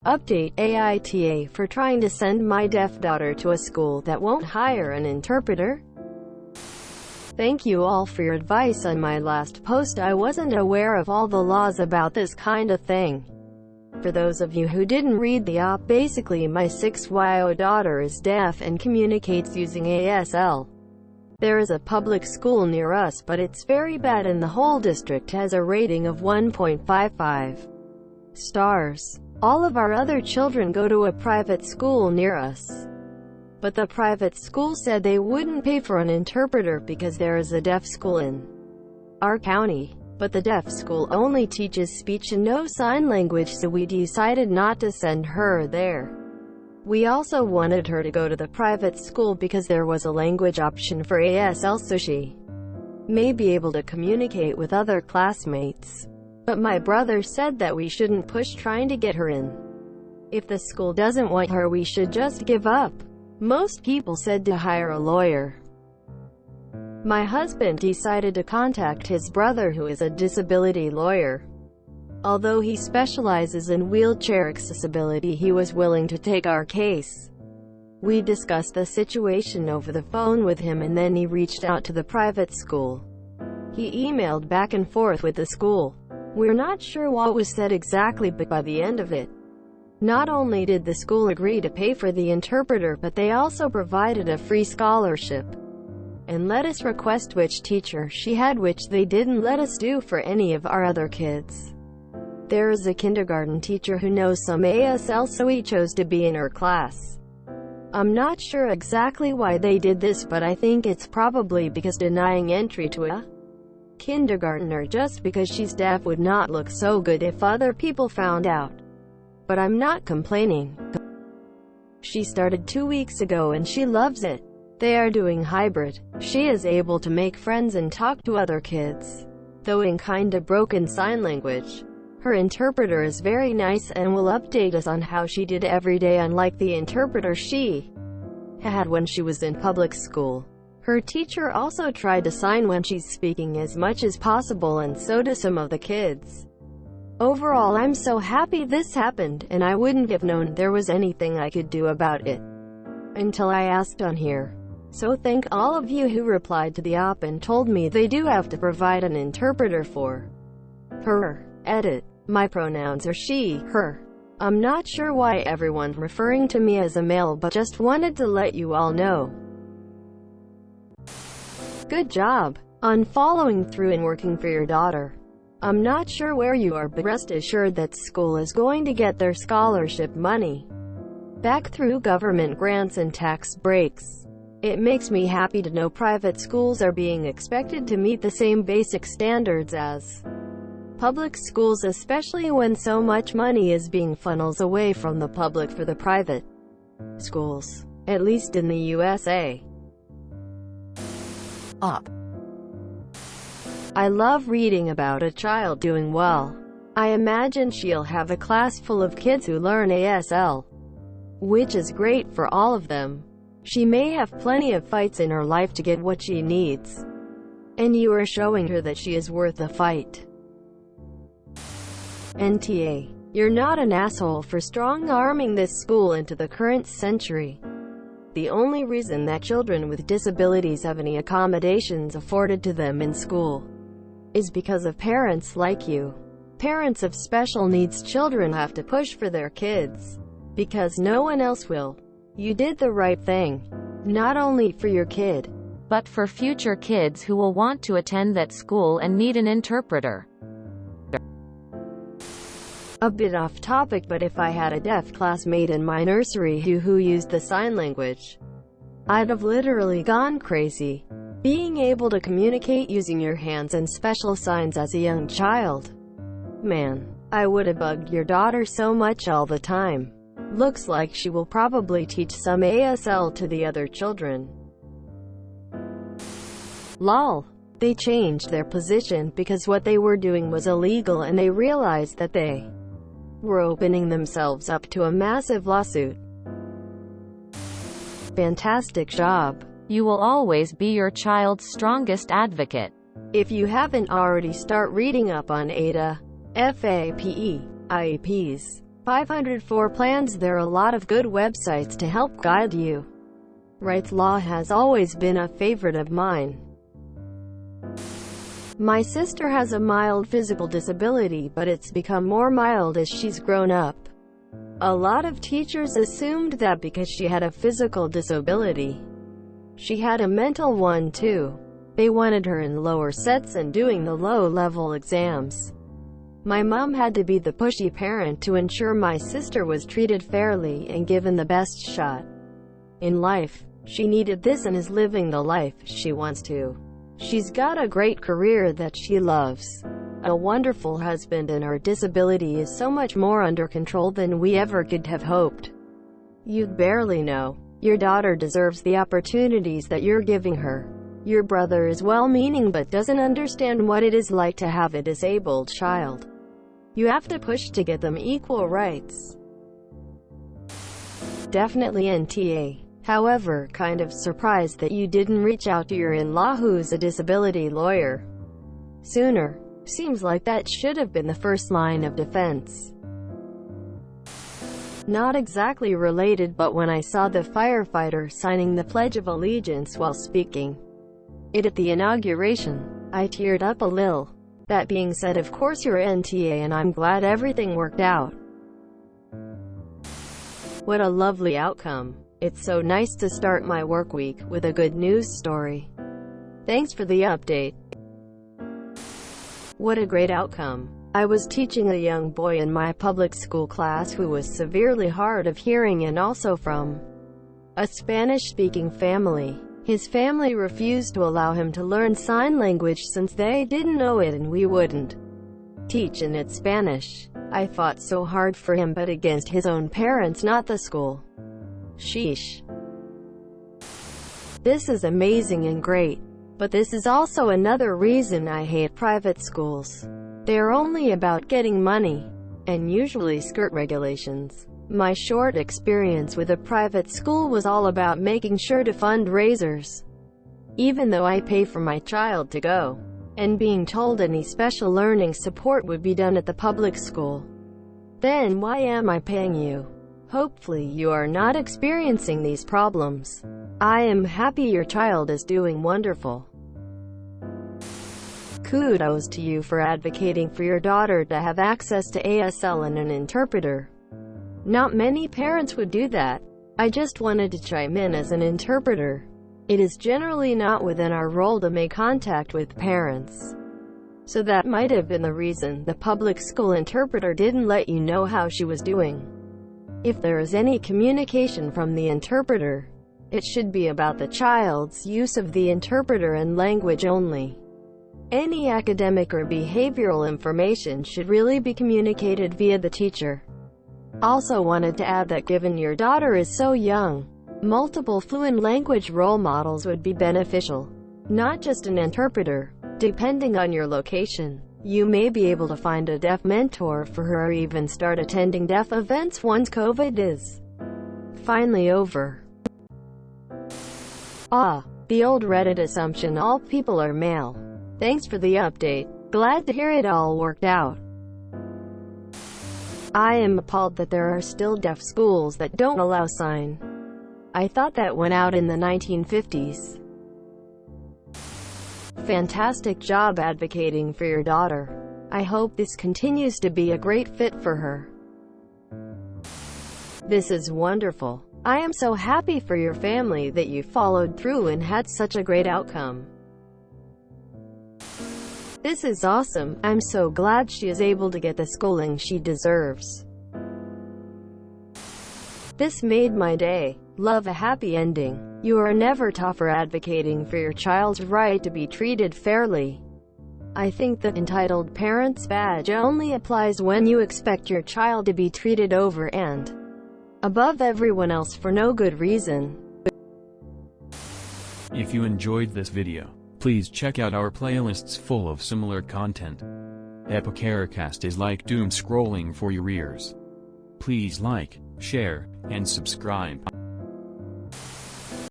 Update AITA for trying to send my deaf daughter to a school that won't hire an interpreter. Thank you all for your advice on my last post. I wasn't aware of all the laws about this kind of thing. For those of you who didn't read the op, basically my 6-year-old daughter is deaf and communicates using ASL. There is a public school near us, but it's very bad and the whole district has a rating of 1.55 stars. All of our other children go to a private school near us. But the private school said they wouldn't pay for an interpreter because there is a deaf school in our county. But the deaf school only teaches speech and no sign language, so we decided not to send her there. We also wanted her to go to the private school because there was a language option for ASL, so she may be able to communicate with other classmates. But my brother said that we shouldn't push trying to get her in. If the school doesn't want her, we should just give up. Most people said to hire a lawyer. My husband decided to contact his brother, who is a disability lawyer. Although he specializes in wheelchair accessibility, he was willing to take our case. We discussed the situation over the phone with him, and then he reached out to the private school. He emailed back and forth with the school. We're not sure what was said exactly, but by the end of it, not only did the school agree to pay for the interpreter, but they also provided a free scholarship and let us request which teacher she had, which they didn't let us do for any of our other kids. There is a kindergarten teacher who knows some ASL, so he chose to be in her class. I'm not sure exactly why they did this, but I think it's probably because denying entry to a kindergartner just because she's deaf would not look so good if other people found out. But I'm not complaining. She started 2 weeks ago and she loves it. They are doing hybrid. She is able to make friends and talk to other kids, though in kinda broken sign language. Her interpreter is very nice and will update us on how she did every day, unlike the interpreter she had when she was in public school. Her teacher also tried to sign when she's speaking as much as possible, and so do some of the kids. Overall, I'm so happy this happened, and I wouldn't have known there was anything I could do about it until I asked on here. So thank all of you who replied to the op and told me they do have to provide an interpreter for her. Edit. My pronouns are she, her. I'm not sure why everyone's referring to me as a male, but just wanted to let you all know. Good job on following through and working for your daughter. I'm not sure where you are, but rest assured that school is going to get their scholarship money back through government grants and tax breaks. It makes me happy to know private schools are being expected to meet the same basic standards as public schools, especially when so much money is being funneled away from the public for the private schools, at least in the USA. Up. I love reading about a child doing well. I imagine she'll have a class full of kids who learn ASL, which is great for all of them. She may have plenty of fights in her life to get what she needs, and you are showing her that she is worth a fight. NTA. You're not an asshole for strong-arming this school into the current century. The only reason that children with disabilities have any accommodations afforded to them in school is because of parents like you. Parents of special needs children have to push for their kids because no one else will. You did the right thing, not only for your kid, but for future kids who will want to attend that school and need an interpreter. A bit off topic, but if I had a deaf classmate in my nursery who used the sign language, I'd have literally gone crazy. Being able to communicate using your hands and special signs as a young child. Man, I would have bugged your daughter so much all the time. Looks like she will probably teach some ASL to the other children. Lol. They changed their position because what they were doing was illegal, and they realized that they were opening themselves up to a massive lawsuit. Fantastic job. You will always be your child's strongest advocate. If you haven't already, start reading up on AITA, FAPE, IEPs. 504 plans. There are a lot of good websites to help guide you. Rights law has always been a favorite of mine. My sister has a mild physical disability, but it's become more mild as she's grown up. A lot of teachers assumed that because she had a physical disability, she had a mental one too. They wanted her in lower sets and doing the low-level exams. My mom had to be the pushy parent to ensure my sister was treated fairly and given the best shot in life. She needed this and is living the life she wants to. She's got a great career that she loves, a wonderful husband, and her disability is so much more under control than we ever could have hoped. You'd barely know. Your daughter deserves the opportunities that you're giving her. Your brother is well-meaning but doesn't understand what it is like to have a disabled child. You have to push to get them equal rights. Definitely NTA. However, kind of surprised that you didn't reach out to your in-law who's a disability lawyer sooner. Seems like that should have been the first line of defense. Not exactly related, but when I saw the firefighter signing the Pledge of Allegiance while speaking at the inauguration, I teared up a little. That being said, of course you're NTA and I'm glad everything worked out. What a lovely outcome. It's so nice to start my work week with a good news story. Thanks for the update. What a great outcome. I was teaching a young boy in my public school class who was severely hard of hearing and also from a Spanish-speaking family. His family refused to allow him to learn sign language since they didn't know it and we wouldn't teach in it Spanish. I fought so hard for him, but against his own parents, not the school. Sheesh. This is amazing and great. But this is also another reason I hate private schools. They're only about getting money, and usually skirt regulations. My short experience with a private school was all about making sure to fundraisers. Even though I pay for my child to go, and being told any special learning support would be done at the public school. Then why am I paying you? Hopefully you are not experiencing these problems. I am happy your child is doing wonderful. Kudos to you for advocating for your daughter to have access to ASL and an interpreter. Not many parents would do that. I just wanted to chime in as an interpreter. It is generally not within our role to make contact with parents. So that might have been the reason the public school interpreter didn't let you know how she was doing. If there is any communication from the interpreter, it should be about the child's use of the interpreter and language only. Any academic or behavioral information should really be communicated via the teacher. Also wanted to add that given your daughter is so young, multiple fluent language role models would be beneficial. Not just an interpreter. Depending on your location, you may be able to find a deaf mentor for her or even start attending deaf events once COVID is finally over. The old Reddit assumption all people are male. Thanks for the update. Glad to hear it all worked out. I am appalled that there are still deaf schools that don't allow sign. I thought that went out in the 1950s. Fantastic job advocating for your daughter. I hope this continues to be a great fit for her. This is wonderful. I am so happy for your family that you followed through and had such a great outcome. This is awesome. I'm so glad she is able to get the schooling she deserves. This made my day. Love a happy ending. You are never tougher advocating for your child's right to be treated fairly. I think the entitled parents badge only applies when you expect your child to be treated over and above everyone else for no good reason. If you enjoyed this video, please check out our playlists full of similar content. AmITheAsshole is like doom scrolling for your ears. Please like, share, and subscribe.